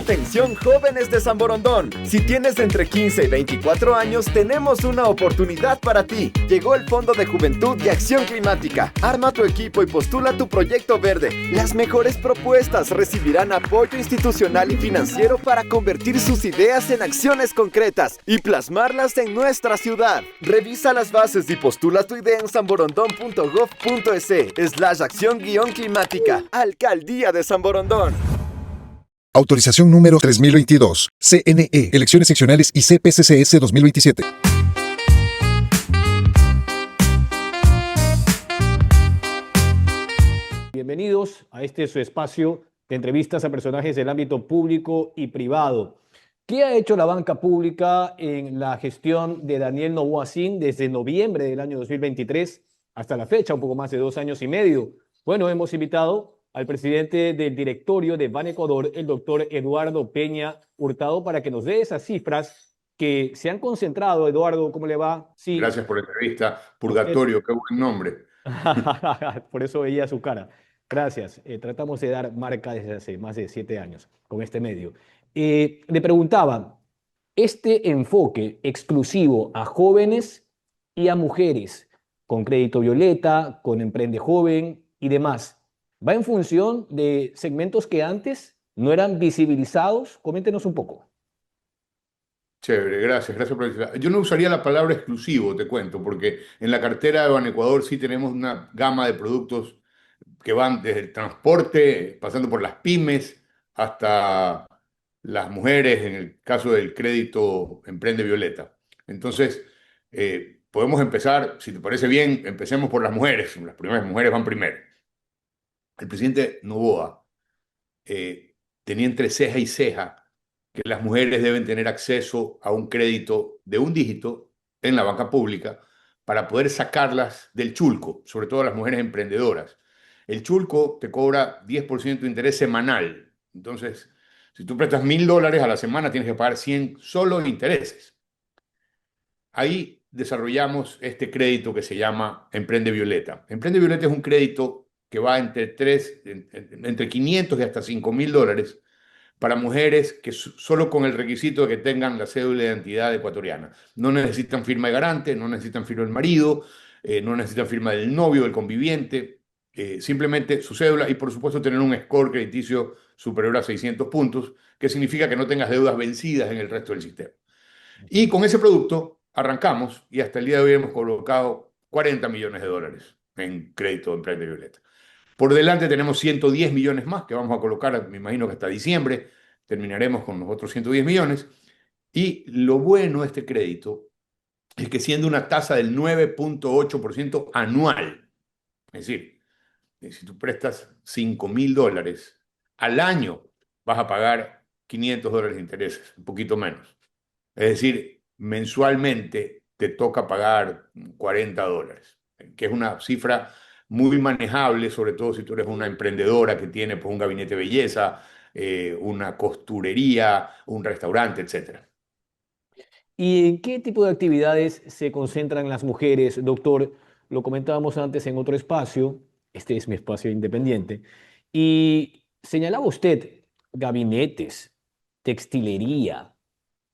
Atención jóvenes de San Borondón, si tienes entre 15 y 24 años tenemos una oportunidad para ti. Llegó el Fondo de Juventud y Acción Climática. Arma tu equipo y postula tu proyecto verde. Las mejores propuestas recibirán apoyo institucional y financiero para convertir sus ideas en acciones concretas y plasmarlas en nuestra ciudad. Revisa las bases y postula tu idea en sanborondón.gov.es/acción-climática. Alcaldía de San Borondón. Autorización número 3022. CNE. Elecciones seccionales y CPCCS 2027. Bienvenidos a este su espacio de entrevistas a personajes del ámbito público y privado. ¿Qué ha hecho la banca pública en la gestión de Daniel Noboa Sin desde noviembre del año 2023 hasta la fecha, un poco más de 2 años y medio? Bueno, hemos invitado al presidente del directorio de Banecuador, el doctor Eduardo Peña Hurtado, para que nos dé esas cifras que se han concentrado. Eduardo, ¿cómo le va? Sí. Gracias por la entrevista. Purgatorio, qué buen nombre. Por eso veía su cara. Gracias. Tratamos de dar marca desde hace más de 7 años con este medio. Le preguntaba, este enfoque exclusivo a jóvenes y a mujeres, con Crédito Violeta, con Emprende Joven y demás, ¿va en función de segmentos que antes no eran visibilizados? Coméntenos un poco. Chévere, gracias por la... Yo no usaría la palabra exclusivo, te cuento, porque en la cartera de Banecuador sí tenemos una gama de productos que van desde el transporte, pasando por las pymes, hasta las mujeres, en el caso del crédito Emprende Violeta. Entonces, podemos empezar, si te parece bien, empecemos por las mujeres. Las primeras mujeres van primero. El presidente Noboa tenía entre ceja y ceja que las mujeres deben tener acceso a un crédito de un dígito en la banca pública para poder sacarlas del chulco, sobre todo las mujeres emprendedoras. El chulco te cobra 10% de interés semanal. Entonces, si tú prestas $1.000 a la semana, tienes que pagar 100 solo en intereses. Ahí desarrollamos este crédito que se llama Emprende Violeta. Emprende Violeta es un crédito que va entre 500 y hasta $5.000 para mujeres que solo con el requisito de que tengan la cédula de identidad ecuatoriana. No necesitan firma de garante, no necesitan firma del marido, no necesitan firma del novio, del conviviente, simplemente su cédula y por supuesto tener un score crediticio superior a 600 puntos, que significa que no tengas deudas vencidas en el resto del sistema. Y con ese producto arrancamos y hasta el día de hoy hemos colocado $40 millones en crédito de Emprende Violeta. Por delante tenemos 110 millones más que vamos a colocar, me imagino que hasta diciembre terminaremos con los otros 110 millones. Y lo bueno de este crédito es que siendo una tasa del 9.8% anual, es decir, si tú prestas $5.000 al año, vas a pagar $500 de intereses, un poquito menos. Es decir, mensualmente te toca pagar $40, que es una cifra muy manejable, sobre todo si tú eres una emprendedora que tiene pues, un gabinete de belleza, una costurería, un restaurante, etc. ¿Y en qué tipo de actividades se concentran las mujeres, doctor? Lo comentábamos antes en otro espacio, este es mi espacio independiente, y señalaba usted gabinetes, textilería,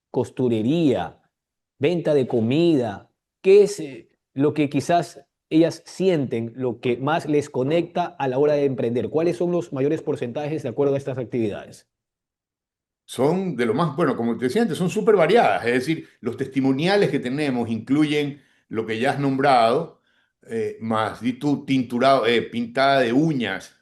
costurería, venta de comida. ¿Qué es lo que quizás ellas sienten, lo que más les conecta a la hora de emprender? ¿Cuáles son los mayores porcentajes de acuerdo a estas actividades? Son de lo más, bueno, como te decía antes, son súper variadas. Es decir, los testimoniales que tenemos incluyen lo que ya has nombrado, más di tú, tinturado, pintada de uñas,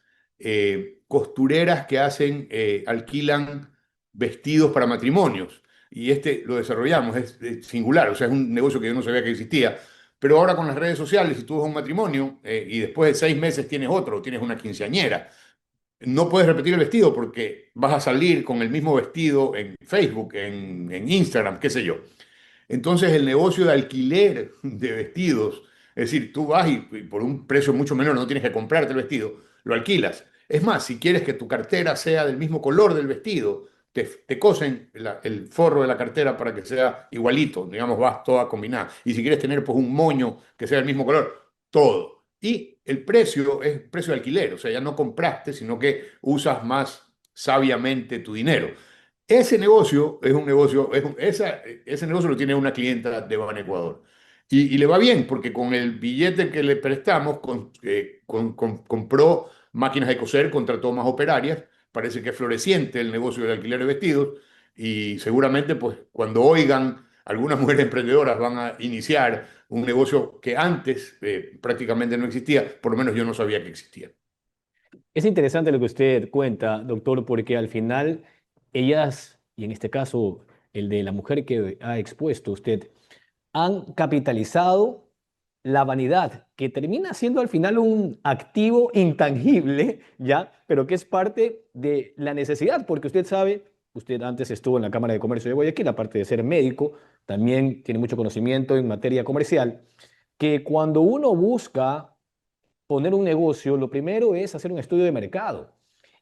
costureras que hacen, alquilan vestidos para matrimonios. Y este lo desarrollamos, es singular, o sea, es un negocio que yo no sabía que existía. Pero ahora con las redes sociales, si tú ves un matrimonio y después de 6 meses tienes otro, tienes una quinceañera, no puedes repetir el vestido porque vas a salir con el mismo vestido en Facebook, en Instagram, qué sé yo. Entonces el negocio de alquiler de vestidos, es decir, tú vas y por un precio mucho menor no tienes que comprarte el vestido, lo alquilas. Es más, si quieres que tu cartera sea del mismo color del vestido, te cosen el forro de la cartera para que sea igualito, digamos, vas toda combinada. Y si quieres tener pues un moño que sea del mismo color, todo. Y el precio es precio de alquiler, o sea, ya no compraste, sino que usas más sabiamente tu dinero. Ese negocio es un negocio, ese negocio lo tiene una clienta de Banecuador. Y le va bien porque con el billete que le prestamos compró máquinas de coser, contrató más operarias. Parece que es floreciente el negocio del alquiler de vestidos y seguramente pues cuando oigan algunas mujeres emprendedoras van a iniciar un negocio que antes prácticamente no existía, por lo menos yo no sabía que existía. Es interesante lo que usted cuenta, doctor, porque al final ellas, y en este caso el de la mujer que ha expuesto usted, han capitalizado la vanidad, que termina siendo al final un activo intangible, ¿ya? Pero que es parte de la necesidad, porque usted sabe, usted antes estuvo en la Cámara de Comercio de Guayaquil, aparte de ser médico, también tiene mucho conocimiento en materia comercial, que cuando uno busca poner un negocio, lo primero es hacer un estudio de mercado.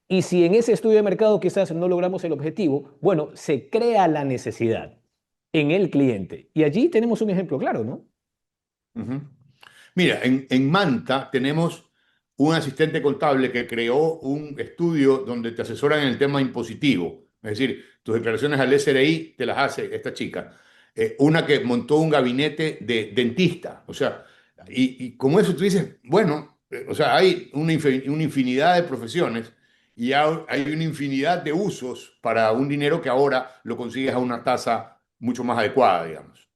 Y si en ese estudio de mercado quizás no logramos el objetivo, bueno, se crea la necesidad en el cliente. Y allí tenemos un ejemplo claro, ¿no? Ujú. Mira, en Manta tenemos un asistente contable que creó un estudio donde te asesoran en el tema impositivo. Es decir, tus declaraciones al SRI te las hace esta chica. Una que montó un gabinete de dentista. O sea, y como eso tú dices, bueno, o sea, hay una infinidad de profesiones y hay una infinidad de usos para un dinero que ahora lo consigues a una tasa mucho más adecuada, digamos. Y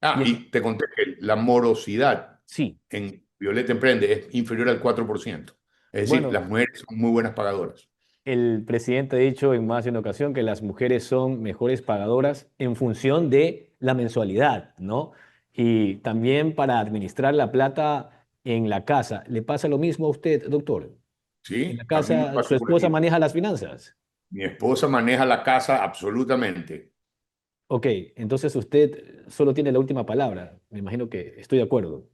Ah, es, y te conté que la morosidad sí, en Violeta Emprende es inferior al 4%. Es decir, bueno, las mujeres son muy buenas pagadoras. el presidente ha dicho en más de una ocasión que las mujeres son mejores pagadoras en función de la mensualidad, ¿no? Y también para administrar la plata en la casa. ¿Le pasa lo mismo a usted, doctor? En la ¿Sí? A mí me casa, su pasa esposa igualito. maneja las finanzas. Mi esposa maneja la casa absolutamente. Ok, entonces usted solo tiene la última palabra. Me imagino que estoy de acuerdo.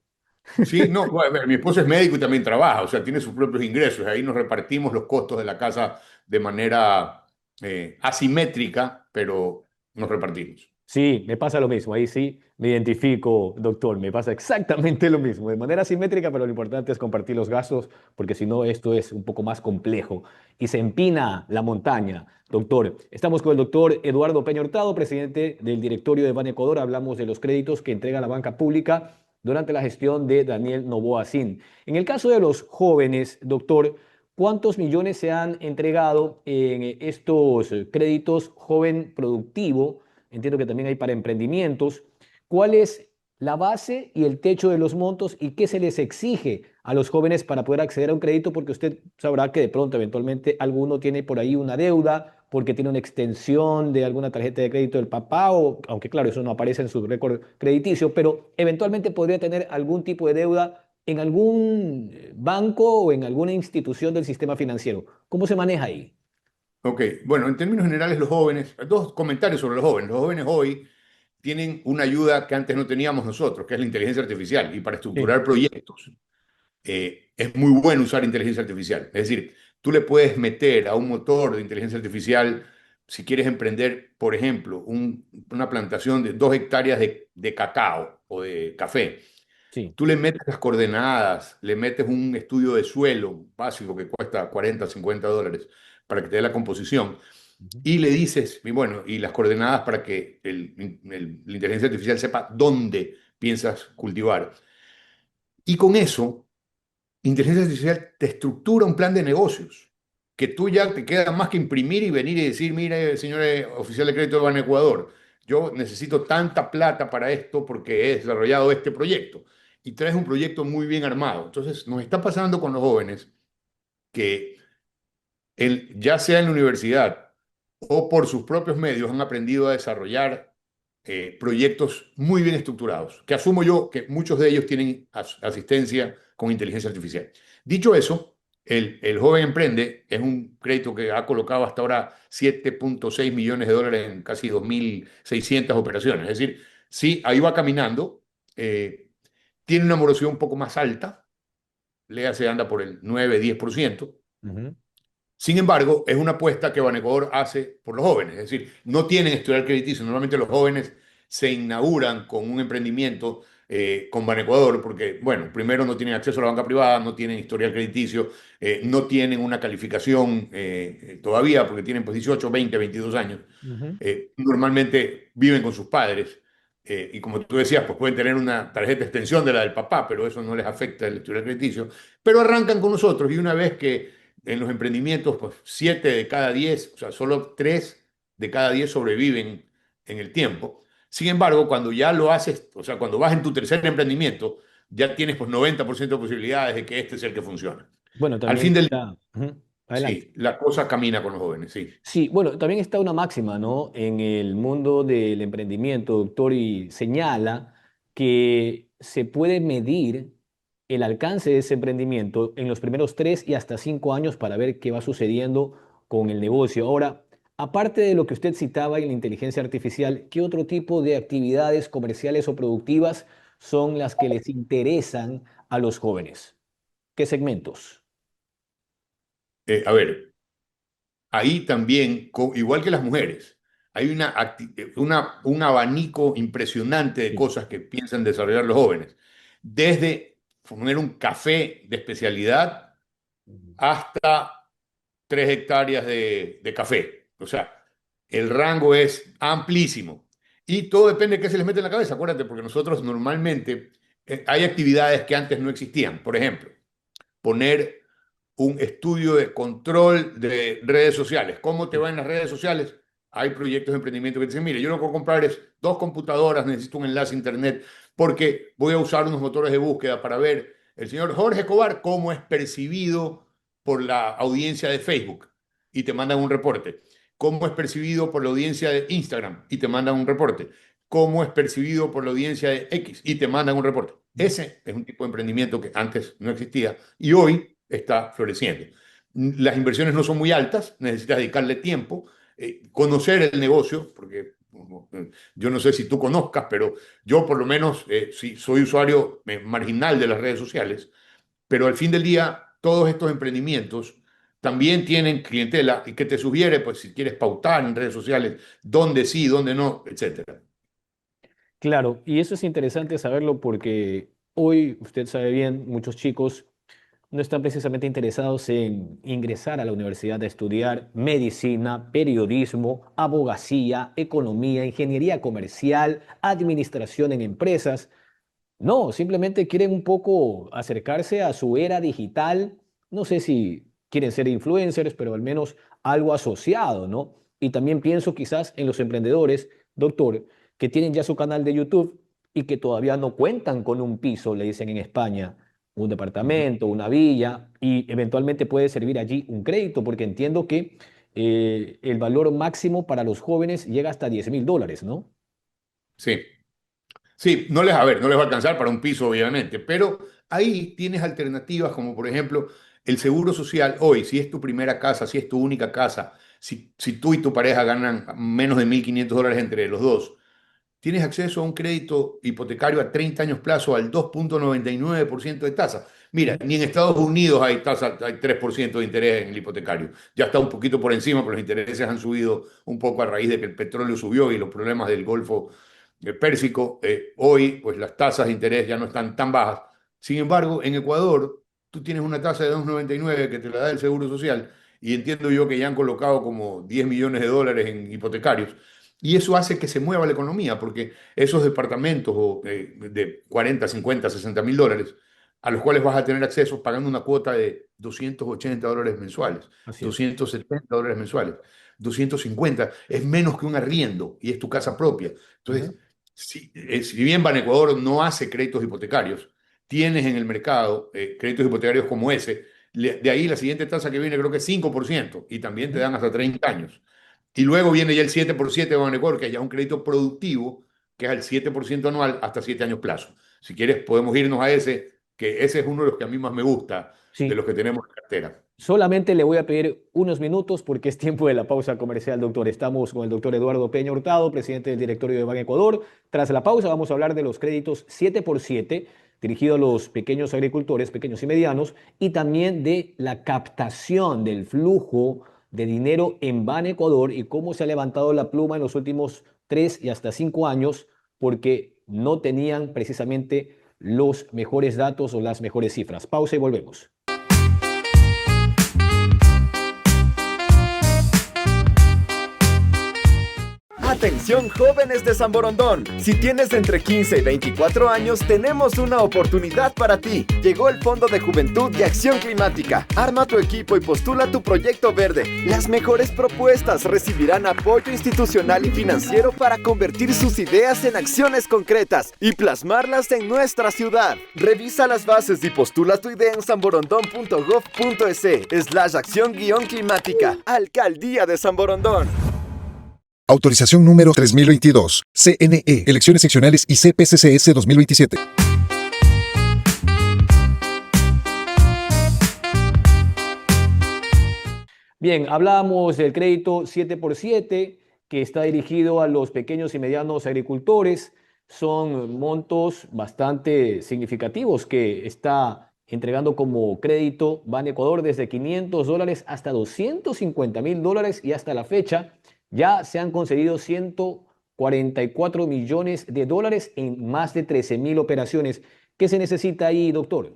Sí, no, bueno, a ver, mi esposa es médico y también trabaja, o sea, tiene sus propios ingresos. Ahí nos repartimos los costos de la casa de manera asimétrica, pero nos repartimos. Sí, me pasa lo mismo. Ahí sí me identifico, doctor. Me pasa exactamente lo mismo. De manera simétrica, pero lo importante es compartir los gastos, porque si no, esto es un poco más complejo y se empina la montaña. Doctor, estamos con el doctor Eduardo Peña Hurtado, presidente del directorio de Ban Ecuador. Hablamos de los créditos que entrega la banca pública durante la gestión de Daniel Noboa Sin. En el caso de los jóvenes, doctor, ¿cuántos millones se han entregado en estos créditos joven productivo? Entiendo que también hay para emprendimientos. ¿Cuál es la base y el techo de los montos y qué se les exige a los jóvenes para poder acceder a un crédito? Porque usted sabrá que de pronto, eventualmente, alguno tiene por ahí una deuda porque tiene una extensión de alguna tarjeta de crédito del papá, o, aunque claro, eso no aparece en su récord crediticio, pero eventualmente podría tener algún tipo de deuda en algún banco o en alguna institución del sistema financiero. ¿Cómo se maneja ahí? Ok, bueno, en términos generales, los jóvenes, dos comentarios sobre los jóvenes. Los jóvenes hoy tienen una ayuda que antes no teníamos nosotros, que es la inteligencia artificial, y para Sí, estructurar proyectos. Es muy bueno usar inteligencia artificial. Es decir, tú le puedes meter a un motor de inteligencia artificial, si quieres emprender, por ejemplo, una plantación de 2 hectáreas de cacao o de café. sí. Tú le metes las coordenadas, le metes un estudio de suelo básico que cuesta 40, $50 para que te dé la composición Ujú. y le dices, y bueno, y las coordenadas para que la inteligencia artificial sepa dónde piensas cultivar. Y con eso inteligencia artificial te estructura un plan de negocios, que tú ya te queda más que imprimir y venir y decir, mire, señor oficial de crédito de Ban Ecuador, yo necesito tanta plata para esto porque he desarrollado este proyecto. Y traes un proyecto muy bien armado. Entonces, nos está pasando con los jóvenes que ya sea en la universidad o por sus propios medios han aprendido a desarrollar proyectos muy bien estructurados, que asumo yo que muchos de ellos tienen asistencia con inteligencia artificial. Dicho eso, el Joven Emprende es un crédito que ha colocado hasta ahora 7,6 millones de dólares en casi 2.600 operaciones. Es decir, sí, ahí va caminando, tiene una morosidad un poco más alta, le hace anda por el 9-10%. Ujú. Sin embargo, es una apuesta que Banecuador hace por los jóvenes, es decir, no tienen historial crediticio. Normalmente los jóvenes se inauguran con un emprendimiento con Banecuador, porque, bueno, primero no tienen acceso a la banca privada, no tienen historial crediticio, no tienen una calificación todavía, porque tienen pues 18, 20, 22 años. Ujú. Normalmente viven con sus padres. Y como tú decías, pues pueden tener una tarjeta de extensión de la del papá, pero eso no les afecta el historial crediticio. Pero arrancan con nosotros y una vez que en los emprendimientos, pues 7 de cada 10, o sea, solo 3 de cada 10 sobreviven en el tiempo. Sin embargo, cuando ya lo haces, o sea, cuando vas en tu tercer emprendimiento, ya tienes pues 90% de posibilidades de que este es el que funciona. Bueno, Al también fin del día, está. Ujú. Adelante. sí, la cosa camina con los jóvenes, sí. Sí, bueno, también está una máxima, ¿no? En el mundo del emprendimiento, doctor, y señala que se puede medir el alcance de ese emprendimiento en los primeros 3 y hasta 5 años para ver qué va sucediendo con el negocio. Ahora, aparte de lo que usted citaba en la inteligencia artificial, ¿qué otro tipo de actividades comerciales o productivas son las que les interesan a los jóvenes? ¿Qué segmentos? A ver, ahí también, igual que las mujeres, hay un abanico impresionante de Sí. cosas que piensan desarrollar los jóvenes. Desde poner un café de especialidad Ujú. hasta 3 hectáreas de café. O sea, el rango es amplísimo. Y todo depende de qué se les mete en la cabeza, acuérdate, porque nosotros normalmente hay actividades que antes no existían. Por ejemplo, poner un estudio de control de redes sociales. ¿Cómo te va en las redes sociales? Hay proyectos de emprendimiento que dicen, mire, yo lo que voy a comprar es 2 computadoras, necesito un enlace a internet, porque voy a usar unos motores de búsqueda para ver el señor Jorge Escobar cómo es percibido por la audiencia de Facebook y te mandan un reporte. Cómo es percibido por la audiencia de Instagram y te mandan un reporte. Cómo es percibido por la audiencia de X y te mandan un reporte. Ese es un tipo de emprendimiento que antes no existía y hoy está floreciendo. Las inversiones no son muy altas, necesitas dedicarle tiempo, conocer el negocio, porque yo no sé si tú conozcas, pero yo por lo menos sí, soy usuario marginal de las redes sociales, pero al fin del día todos estos emprendimientos también tienen clientela y que te sugiere, pues si quieres pautar en redes sociales, dónde sí, dónde no, etcétera. Claro, y eso es interesante saberlo porque hoy, usted sabe bien, muchos chicos no están precisamente interesados en ingresar a la universidad a estudiar medicina, periodismo, abogacía, economía, ingeniería comercial, administración en empresas. No, simplemente quieren un poco acercarse a su era digital. No sé si quieren ser influencers, pero al menos algo asociado, ¿no? Y también pienso quizás en los emprendedores, doctor, que tienen ya su canal de YouTube y que todavía no cuentan con un piso, le dicen en España, un Ujú. departamento, una villa, y eventualmente puede servir allí un crédito, porque entiendo que el valor máximo para los jóvenes llega hasta $10.000, ¿no? Sí. Sí, no les, a ver, no les va a alcanzar para un piso, obviamente, pero ahí tienes alternativas como, por ejemplo, el seguro social. Hoy, si es tu primera casa, si es tu única casa, si tú y tu pareja ganan menos de $1.500 entre los dos, tienes acceso a un crédito hipotecario a 30 años plazo al 2,99% de tasa. Mira, Ujú. ni en Estados Unidos hay tasa, hay 3% de interés en el hipotecario. Ya está un poquito por encima, pero los intereses han subido un poco a raíz de que el petróleo subió y los problemas del Golfo Pérsico. Hoy, pues las tasas de interés ya no están tan bajas. Sin embargo, en Ecuador, tú tienes una tasa de 2,99 que te la da el Seguro Social y entiendo yo que ya han colocado como 10 millones de dólares en hipotecarios. Y eso hace que se mueva la economía, porque esos departamentos de 40, 50, $60.000, a los cuales vas a tener acceso pagando una cuota de $280 mensuales, Así es. $270 mensuales, 250 es menos que un arriendo y es tu casa propia. Entonces, Ujú. si bien Banecuador no hace créditos hipotecarios, tienes en el mercado créditos hipotecarios como ese. De ahí la siguiente tasa que viene creo que es 5% y también te Ujú. dan hasta 30 años. Y luego viene ya el 7% de Banecuador, que es ya un crédito productivo, que es el 7% anual hasta 7 años plazo. Si quieres, podemos irnos a ese, que ese es uno de los que a mí más me gusta de Sí. los que tenemos en cartera. Solamente le voy a pedir unos minutos porque es tiempo de la pausa comercial, doctor. Estamos con el doctor Eduardo Peña Hurtado, presidente del directorio de Ban Ecuador. Tras la pausa vamos a hablar de los créditos 7x7 dirigidos a los pequeños agricultores, pequeños y medianos, y también de la captación del flujo de dinero en Ban Ecuador y cómo se ha levantado la pluma en los últimos 3 y hasta 5 años, porque no tenían precisamente los mejores datos o las mejores cifras. Pausa y volvemos. Atención jóvenes de San Borondón, si tienes entre 15 y 24 años tenemos una oportunidad para ti. Llegó el Fondo de Juventud y Acción Climática. Arma tu equipo y postula tu proyecto verde. Las mejores propuestas recibirán apoyo institucional y financiero para convertir sus ideas en acciones concretas y plasmarlas en nuestra ciudad. Revisa las bases y postula tu idea en sanborondón.gov.es/acción-climática. Alcaldía de San Borondón. Autorización número 3022. CNE. Elecciones seccionales y CPCCS 2027. Bien, hablábamos del crédito 7x7 que está dirigido a los pequeños y medianos agricultores. Son montos bastante significativos que está entregando como crédito Banecuador, desde $500 hasta $250.000, y hasta la fecha ya se han concedido 144 millones de dólares en más de 13.000 operaciones. ¿Qué se necesita ahí, doctor?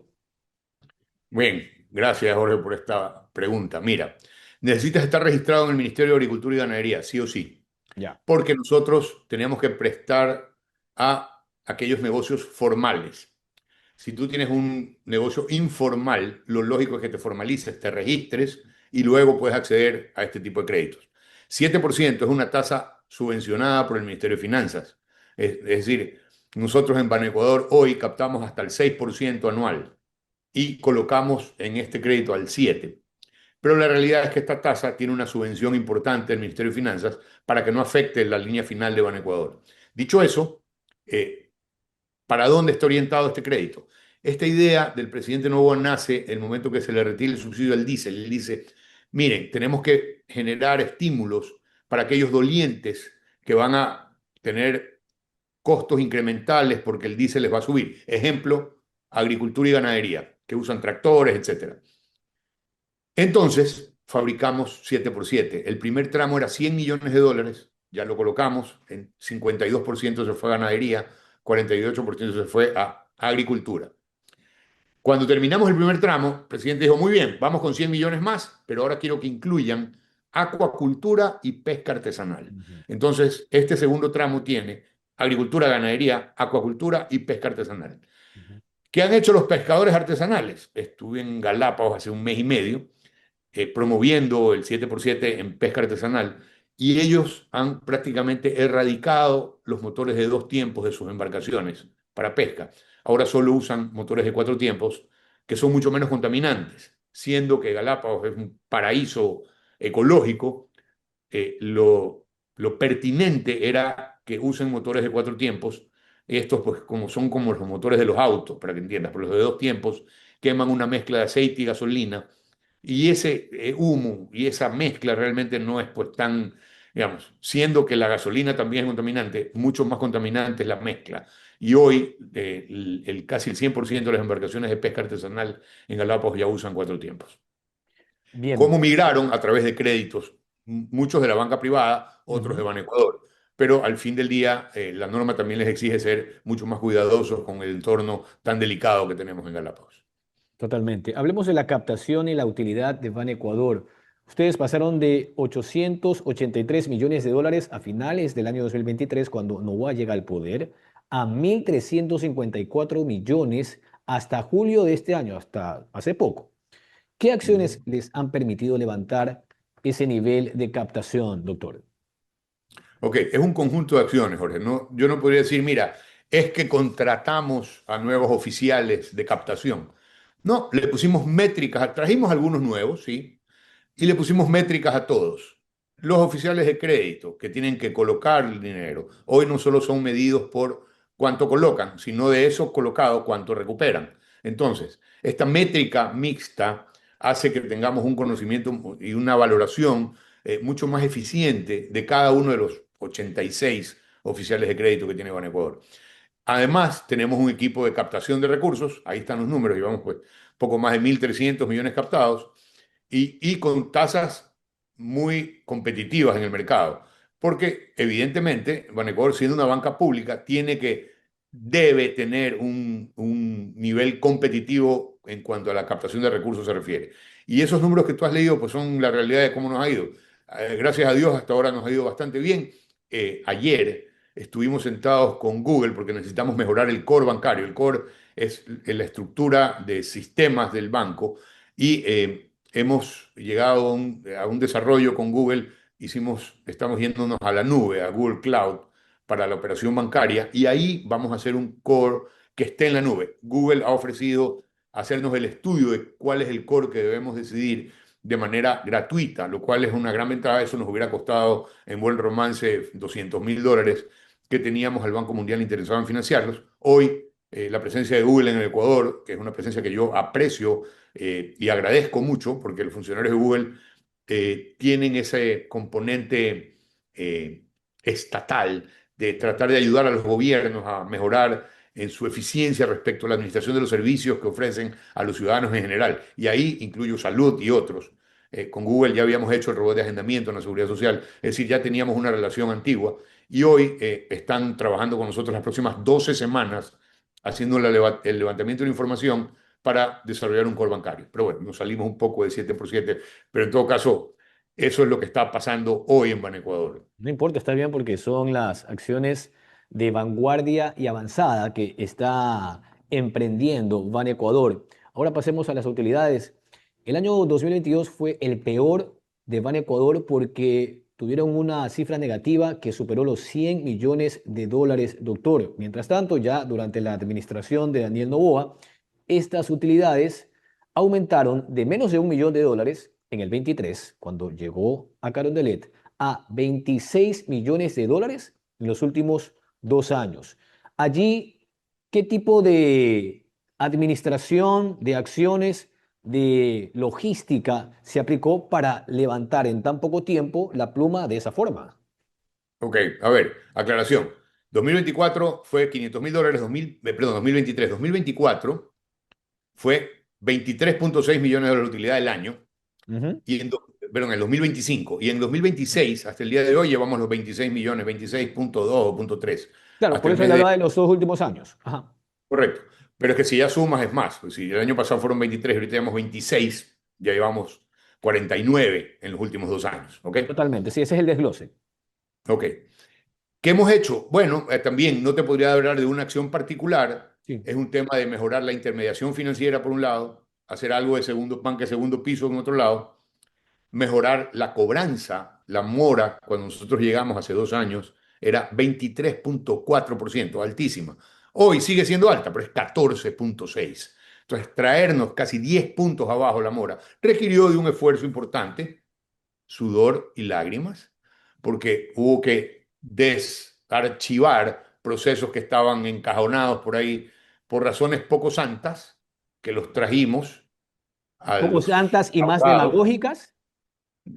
Bien, gracias Jorge por esta pregunta. Mira, necesitas estar registrado en el Ministerio de Agricultura y Ganadería, sí o sí, Ya. porque nosotros tenemos que prestar a aquellos negocios formales. Si tú tienes un negocio informal, lo lógico es que te formalices, te registres y luego puedes acceder a este tipo de créditos. 7% es una tasa subvencionada por el Ministerio de Finanzas. Es decir, nosotros en Banecuador hoy captamos hasta el 6% anual y colocamos en este crédito al 7%. Pero la realidad es que esta tasa tiene una subvención importante del Ministerio de Finanzas para que no afecte la línea final de Banecuador. Dicho eso, ¿para dónde está orientado este crédito? Esta idea del presidente Noboa nace en el momento que se le retira el subsidio al diésel. Él dice, miren, tenemos que generar estímulos para aquellos dolientes que van a tener costos incrementales porque el diésel les va a subir. Ejemplo, agricultura y ganadería, que usan tractores, etc. Entonces, fabricamos 7x7. El primer tramo era $100 millones, ya lo colocamos, en 52% se fue a ganadería, 48% se fue a agricultura. Cuando terminamos el primer tramo, el presidente dijo, muy bien, vamos con 100 millones más, pero ahora quiero que incluyan acuacultura y pesca artesanal. Entonces, este segundo tramo tiene agricultura, ganadería, acuacultura y pesca artesanal. ¿Qué han hecho los pescadores artesanales? Estuve en Galápagos hace un mes y medio promoviendo el 7x7 en pesca artesanal, y ellos han prácticamente erradicado los motores de 2 tiempos de sus embarcaciones para pesca. Ahora solo usan motores de 4 tiempos que son mucho menos contaminantes, siendo que Galápagos es un paraíso ecológico. Lo pertinente era que usen motores de 4 tiempos. Estos pues son como los motores de los autos, para que entiendas, pero los de 2 tiempos queman una mezcla de aceite y gasolina, y ese humo y esa mezcla realmente no es pues tan, digamos, siendo que la gasolina también es contaminante, mucho más contaminante es la mezcla. Y hoy casi el 100% de las embarcaciones de pesca artesanal en Galápagos ya usan 4 tiempos. Bien. ¿Cómo migraron? A través de créditos, muchos de la banca privada, otros de Banecuador. Pero al fin del día, la norma también les exige ser mucho más cuidadosos con el entorno tan delicado que tenemos en Galápagos. Totalmente. Hablemos de la captación y la utilidad de Banecuador. Ustedes pasaron de 883 millones de dólares a finales del año 2023, cuando Noboa llega al poder, a 1.354 millones hasta julio de este año, hasta hace poco. ¿Qué acciones les han permitido levantar ese nivel de captación, doctor? Ok, es un conjunto de acciones, Jorge. No, yo no podría decir, mira, es que contratamos a nuevos oficiales de captación. No, le pusimos métricas, trajimos algunos nuevos, sí, y le pusimos métricas a todos. Los oficiales de crédito que tienen que colocar el dinero, hoy no solo son medidos por cuánto colocan, sino de eso colocado cuánto recuperan. Entonces, esta métrica mixta hace que tengamos un conocimiento y una valoración mucho más eficiente de cada uno de los 86 oficiales de crédito que tiene Banecuador. Además, tenemos un equipo de captación de recursos, ahí están los números, llevamos pues poco más de 1.300 millones captados, y con tasas muy competitivas en el mercado, porque evidentemente Banecuador, siendo una banca pública, tiene que debe tener un nivel competitivo en cuanto a la captación de recursos se refiere. Y esos números que tú has leído, pues son la realidad de cómo nos ha ido. Gracias a Dios, hasta ahora nos ha ido bastante bien. Ayer estuvimos sentados con Google porque necesitamos mejorar el core bancario. El core es la estructura de sistemas del banco y hemos llegado a un desarrollo con Google. Estamos yéndonos a la nube, a Google Cloud para la operación bancaria y ahí vamos a hacer un core que esté en la nube. Google ha ofrecido hacernos el estudio de cuál es el core que debemos decidir de manera gratuita, lo cual es una gran ventaja. Eso nos hubiera costado en buen romance $200.000 que teníamos al Banco Mundial interesado en financiarlos. Hoy, la presencia de Google en el Ecuador, que es una presencia que yo aprecio y agradezco mucho, porque los funcionarios de Google tienen ese componente estatal de tratar de ayudar a los gobiernos a mejorar en su eficiencia respecto a la administración de los servicios que ofrecen a los ciudadanos en general. Y ahí incluyo salud y otros. Con Google ya habíamos hecho el robot de agendamiento en la seguridad social, es decir, ya teníamos una relación antigua y hoy están trabajando con nosotros las próximas 12 semanas haciendo el levantamiento de la información para desarrollar un core bancario. Pero bueno, nos salimos un poco de 7x7, pero en todo caso, eso es lo que está pasando hoy en Banecuador. No importa, está bien porque son las acciones de vanguardia y avanzada que está emprendiendo Ban Ecuador. Ahora pasemos a las utilidades. El año 2022 fue el peor de Ban Ecuador porque tuvieron una cifra negativa que superó los 100 millones de dólares, doctor. Mientras tanto, ya durante la administración de Daniel Noboa, estas utilidades aumentaron de menos de 1 millón de dólares en el 23, cuando llegó a Carondelet, a 26 millones de dólares en los últimos 2 años. Allí, ¿qué tipo de administración, de acciones, de logística se aplicó para levantar en tan poco tiempo la pluma de esa forma? Ok, a ver, aclaración. 2024 fue $500.000, 2023. 2024 fue 23.6 millones de utilidad del año, Ujú. pero en el 2025. Y en 2026, hasta el día de hoy, llevamos los 26 millones, 26.2 o punto 3. Claro, Hasta por el eso mes le de... hablaba de los 2 últimos años. Ajá. Correcto. Pero es que si ya sumas es más. Pues si el año pasado fueron 23, ahorita llevamos 26, ya llevamos 49 en los últimos 2 años. ¿Ok? Totalmente, sí, ese es el desglose. Ok. ¿Qué hemos hecho? Bueno, también no te podría hablar de una acción particular. Sí. Es un tema de mejorar la intermediación financiera por un lado, hacer algo de banca de segundo piso en otro lado, mejorar la cobranza, la mora, cuando nosotros llegamos hace 2 años, era 23.4%, altísima. Hoy sigue siendo alta, pero es 14.6%. Entonces, traernos casi 10 puntos abajo la mora requirió de un esfuerzo importante, sudor y lágrimas, porque hubo que desarchivar procesos que estaban encajonados por ahí por razones poco santas, que los trajimos a Poco los santas y más abogados. demagógicas o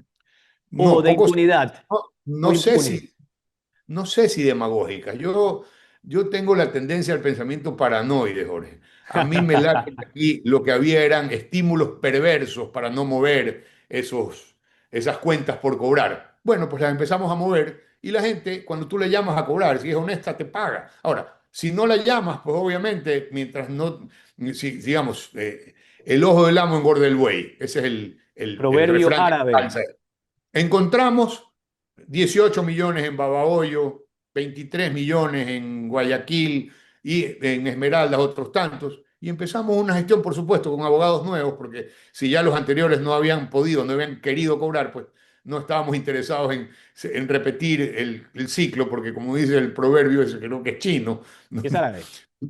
No, de poco impunidad no, o no impune. no sé si demagógica. Yo tengo la tendencia al pensamiento paranoide, Jorge. A mí me late que aquí lo que había eran estímulos perversos para no mover esas cuentas por cobrar. Bueno, pues las empezamos a mover y la gente, cuando tú le llamas a cobrar, si es honesta, te paga. Ahora, si no la llamas, pues obviamente, mientras no, si, digamos, el ojo del amo engorda el buey. Ese es el Proverbio refrán que árabe. calza. Encontramos 18 millones en Babahoyo, 23 millones en Guayaquil y en Esmeraldas otros tantos. Y empezamos una gestión, por supuesto, con abogados nuevos, porque si ya los anteriores no habían podido, no habían querido cobrar, pues no estábamos interesados en repetir el ciclo, porque como dice el proverbio ese, creo que es chino, ¿no? Es árabe.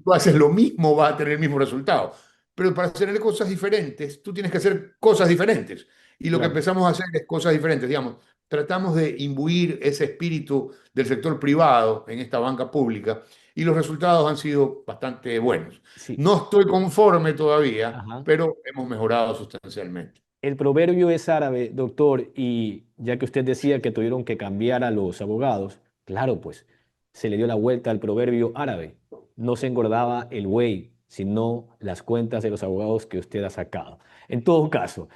Tú haces lo mismo, vas a tener el mismo resultado. Pero para hacer cosas diferentes, tú tienes que hacer cosas diferentes. Y lo que Claro. empezamos a hacer es cosas diferentes, digamos. Tratamos de imbuir ese espíritu del sector privado en esta banca pública y los resultados han sido bastante buenos. Sí. No estoy conforme todavía, Ajá. pero hemos mejorado sustancialmente. El proverbio es árabe, doctor, y ya que usted decía que tuvieron que cambiar a los abogados, claro, pues se le dio la vuelta al proverbio árabe. No se engordaba el buey, sino las cuentas de los abogados que usted ha sacado. En todo caso,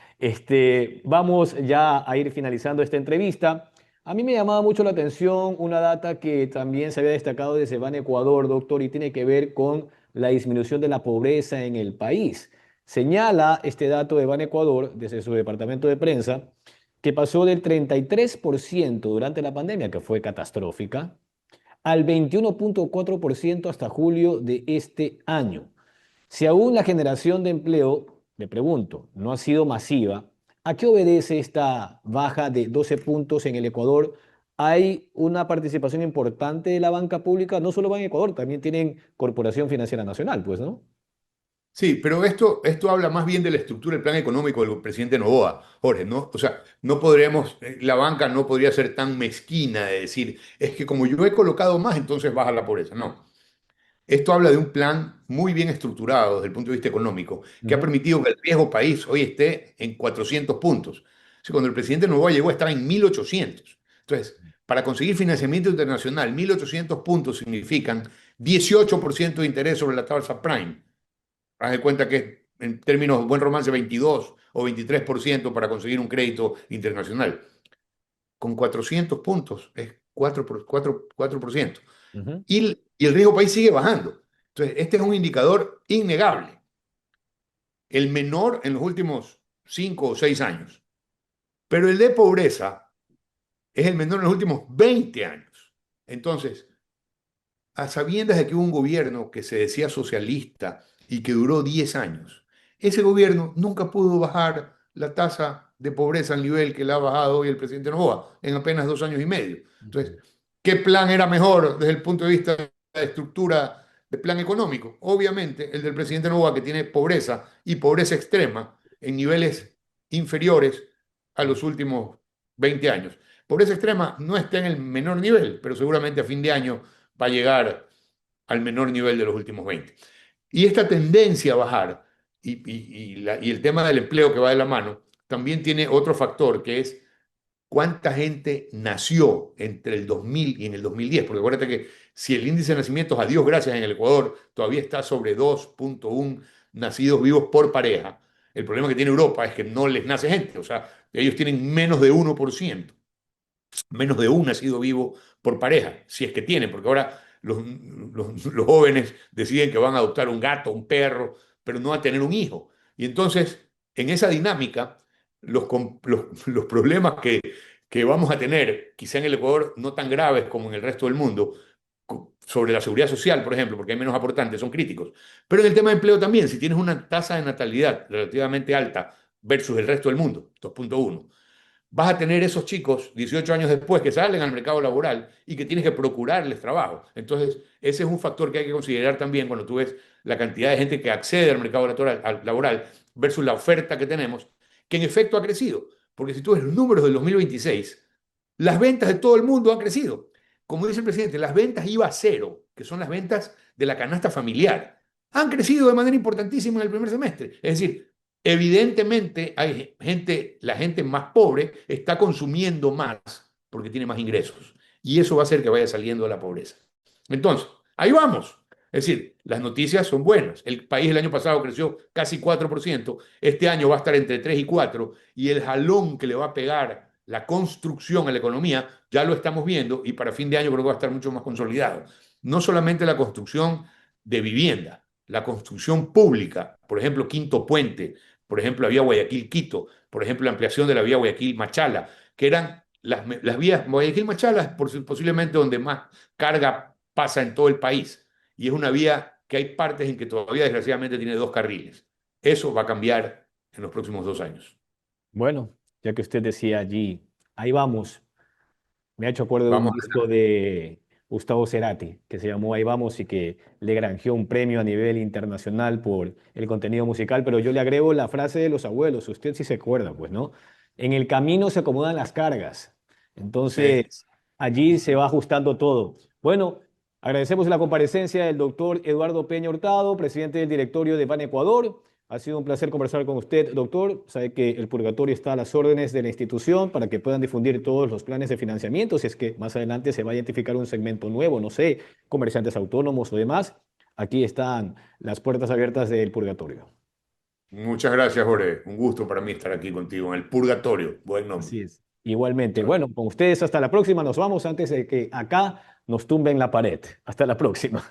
vamos ya a ir finalizando esta entrevista. A mí me llamaba mucho la atención una data que también se había destacado desde Ban Ecuador, doctor, y tiene que ver con la disminución de la pobreza en el país. Señala este dato de Ban Ecuador, desde su departamento de prensa, que pasó del 33% durante la pandemia, que fue catastrófica, al 21,4% hasta julio de este año. Si aún la generación de empleo, le pregunto, no ha sido masiva, ¿a qué obedece esta baja de 12 puntos en el Ecuador? Hay una participación importante de la banca pública, no solo va en Ecuador, también tienen Corporación Financiera Nacional, pues, ¿no? Sí, pero esto habla más bien de la estructura del plan económico del presidente Noboa, Jorge, ¿no? O sea, no podremos, la banca no podría ser tan mezquina de decir, es que como yo he colocado más, entonces baja la pobreza. No. Esto habla de un plan muy bien estructurado desde el punto de vista económico, que ha Ujú, permitido que el riesgo país hoy esté en 400 puntos. O sea, cuando el presidente Noboa llegó estaba en 1800. Entonces, para conseguir financiamiento internacional, 1800 puntos significan 18% de interés sobre la tasa prime. Haz de cuenta que en términos de buen romance 22 o 23% para conseguir un crédito internacional. Con 400 puntos es 4%. ujú. Y el riesgo país sigue bajando. Entonces, este es un indicador innegable, el menor en los últimos 5 o 6 años. Pero el de pobreza es el menor en los últimos 20 años. Entonces, a sabiendas de que hubo un gobierno que se decía socialista y que duró 10 años, ese gobierno nunca pudo bajar la tasa de pobreza al nivel que la ha bajado hoy el presidente Noboa en apenas 2 años y medio. Entonces, ¿qué plan era mejor desde el punto de vista de estructura de plan económico? Obviamente, el del presidente Noboa, que tiene pobreza y pobreza extrema en niveles inferiores a los últimos 20 años. Pobreza extrema no está en el menor nivel, pero seguramente a fin de año va a llegar al menor nivel de los últimos 20. Y esta tendencia a bajar y el tema del empleo que va de la mano, también tiene otro factor que es cuánta gente nació entre el 2000 y en el 2010, porque acuérdate que si el índice de nacimientos, a Dios gracias, en el Ecuador todavía está sobre 2,1 nacidos vivos por pareja, el problema que tiene Europa es que no les nace gente, o sea, ellos tienen menos de 1%, menos de un nacido vivo por pareja, si es que tienen, porque ahora los jóvenes deciden que van a adoptar un gato, un perro, pero no a tener un hijo. Y entonces, en esa dinámica, los problemas que vamos a tener, quizá en el Ecuador no tan graves como en el resto del mundo, sobre la seguridad social, por ejemplo, porque hay menos aportantes, son críticos. Pero en el tema de empleo también, si tienes una tasa de natalidad relativamente alta versus el resto del mundo, 2,1, vas a tener esos chicos 18 años después que salen al mercado laboral y que tienes que procurarles trabajo. Entonces, ese es un factor que hay que considerar también cuando tú ves la cantidad de gente que accede al mercado laboral versus la oferta que tenemos, que en efecto ha crecido. Porque si tú ves los números del 2026, las ventas de todo el mundo han crecido. Como dice el presidente, las ventas IVA cero, que son las ventas de la canasta familiar, han crecido de manera importantísima en el primer semestre. Es decir, evidentemente hay gente, la gente más pobre está consumiendo más porque tiene más ingresos. Y eso va a hacer que vaya saliendo de la pobreza. Entonces, ahí vamos. Es decir, las noticias son buenas. El país el año pasado creció casi 4%. Este año va a estar entre 3 y 4. Y el jalón que le va a pegar la construcción a la economía ya lo estamos viendo y para fin de año creo que va a estar mucho más consolidado. No solamente la construcción de vivienda, la construcción pública, por ejemplo, Quinto Puente, por ejemplo, la vía Guayaquil-Quito, por ejemplo, la ampliación de la vía Guayaquil-Machala, que eran las vías Guayaquil-Machala es posiblemente donde más carga pasa en todo el país. Y es una vía que hay partes en que todavía desgraciadamente tiene 2 carriles. Eso va a cambiar en los próximos 2 años. Bueno, ya que usted decía allí, ahí vamos. Me ha hecho acuerdo de un Vamos, disco de Gustavo Cerati que se llamó Ahí vamos y que le granjeó un premio a nivel internacional por el contenido musical, pero yo le agrego la frase de los abuelos, usted sí se acuerda, pues, ¿no? En el camino se acomodan las cargas. sí. Entonces, allí se va ajustando todo. Bueno, agradecemos la comparecencia del doctor Eduardo Peña Hurtado, presidente del directorio de Ban Ecuador. Ha sido un placer conversar con usted, doctor. Sabe que el purgatorio está a las órdenes de la institución para que puedan difundir todos los planes de financiamiento, si es que más adelante se va a identificar un segmento nuevo, no sé, comerciantes autónomos o demás. Aquí están las puertas abiertas del purgatorio. Muchas gracias, Jorge. Un gusto para mí estar aquí contigo en el Purgatorio. Buen nombre. Así es. Igualmente. Bueno, con ustedes hasta la próxima. Nos vamos antes de que acá nos tumben la pared. Hasta la próxima.